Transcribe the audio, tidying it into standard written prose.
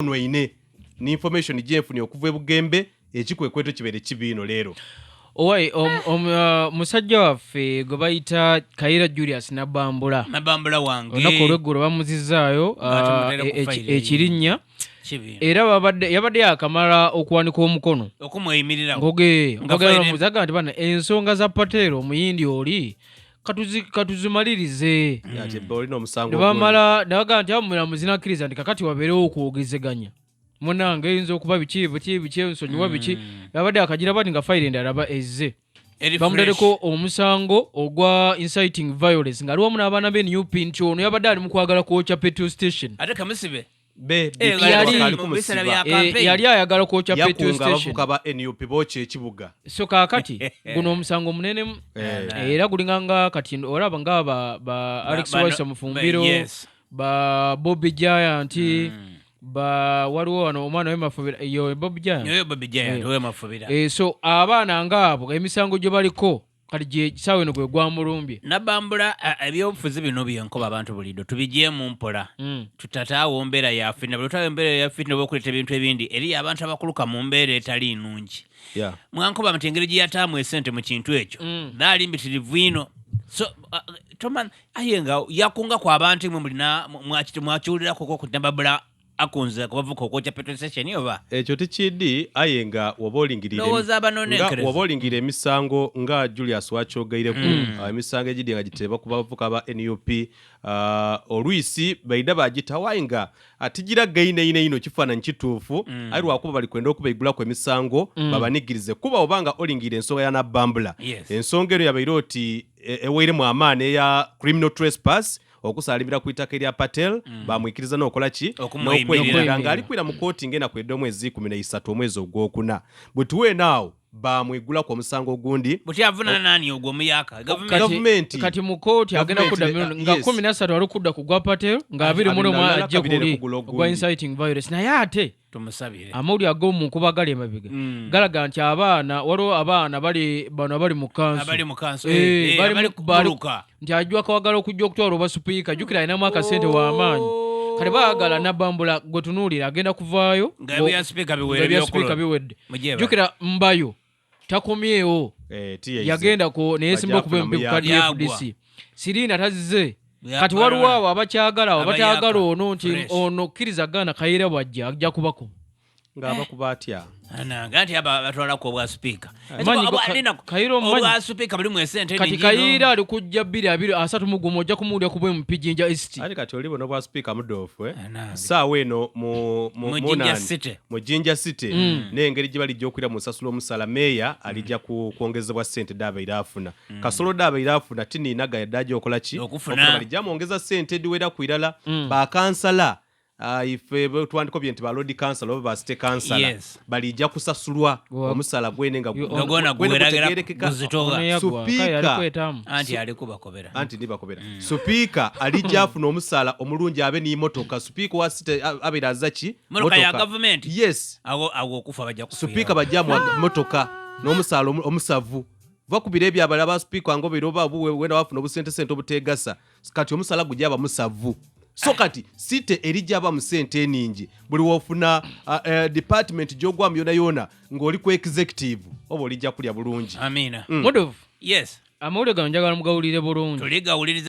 ine ni information jenfuni okuva ebugembe ekikwekweto kibere kibino lero Owai musajja waffe gwe bayita Kayiira Julius Nnabambula wange onako olweggolo bamuzizaayo ekirinnya era yabadde yakamala okuwanika omukono okumweyimirira ngogera muzaga nti bana ensonga za Patero omuyindi oli katuzimalirize nebamala nabaga nti amumira muzinakkiriza nti kakati wabeerewo okwogezeganya munange eyinza okuba biki ensonyiwa biki yabadde akagira bati nga fayire endalaba ezze bamudaleko omusango ogwa inciting violence nga aliwamu n'abaana b'NUP nti ono yabadde ali mu kwagala kwokya petrol station ate kamusibe yali ayagala kwokya petrol station abavuka ba NUP bookya ekibuga so kaakati guno omusango munene era gulinganga kati olaba nga ba Alex Waisa Mufumbiro ba Bobby Giant waliwo wano omwana w'emafubira yo Bobby Giant w'emafubira so abaana ngabo emisango gye baliko kati gye kisawe no gwe gwamulumbye Nnabambula ebyobufuzi bino byenkoba abantu bulido tubigyemu mpola tutataawo mbeera yaffe na bwe tutawo mbeera yaffe ne bokuleta ebintu ebindi eri abantu abakuluka mu mbeera etali nnungi mwankoba mutengeri gye yataamu esente mu kintu ekyo daali mbitirivu ino so toman ayenga yakunga kwa abantu mwe mulina mwakiwulirako ku Nnabambula akunze kubavuka okwocha petrol station yoba ekyo tikidi ayenga wobolingirire emisango nga Julius wakyogaire ku emisango egidi nga giteba kubavuka ba NUP olwisi baida bagita wainga atigira gaine ino kifaananyi kituufu ari wakuba bali kwenda okubaigula ku emisango babanigirize kuba obanga olingire ensonga ya Nnabambula ensonga ero yabaire oti eweire mu amaane ya criminal trespass okusalimira ku itaka erya Patel bamwikiriza n'okola ki n'okwegirira nga alikwira mu kooti ngena kwedde omwezi 13 omwezi ogwokuna butuwe naawo bamwigula ku omusango gundi buti avuna nani ogwo muyaka government kati mu kooti agenda kudda nga 13 alikudda ku gwa Patel nga 21 ajje kuli gwa inciting violence naye ate tumusabire amawuli ago mu kubagala emabiga galaga nti abaana waliwo abaana bali mu kanso bali kubaluka nti ajwa kawagala okujja okutwala oba supiika jukira ayinamu akasente w'amaanyi kale baagala Nnabambula gwe tunuulira agenda kuvaayo nga speaker biwedde jukira mbayo takomyewo yagenda ko neyesimba okuba empe ku kadi FDC sirina tazze kati waliwo abo abakyagala abatayagala ono nti ono kkiriza gana Kayiira bwajja ajja kubako ng'abakuba atya ananga nti aba batwalako obwa speaker Kayiira obwa speaker buli mu esente kati Kayiira ali kujja 223 ojja kumuwulira ku bwe mu Pijinja East ati kati oli bona bwa speaker Mudofu saawa eno mu Jinja City n'engeri gye balijja okwira mu nsasula omusala meeya alijja kwongezebwa ssente dabaire afuna kasolo dabaire afuna tiniinaga yaddaja okola ki okufuna balijja mwongeza ssente diwera ku irala bakansala ife twandiko byenti ba road council oba state council balijja kusasulwa omusala gwene nga gona gweragera kuzitoga supika anti alikubakobera supika alijja afuna omusala omulungi abe ni motoka supika wa state abira zaki motoka ya government ago okufa bajja kufa supika bajja motoka n'omusala omusavu vakubira ebyabala ba supika ngo biroba wenda wafuna obusente obutegasa kati omusala gujaba musavu so kati site erijaba mu sente eningi buli wofuna department jogwa myona yona ng'oli ku executive oba olijja kulya bulungi amina Mudofu yes amawulire gano njagala mugawulire bulungi tuligawuliriza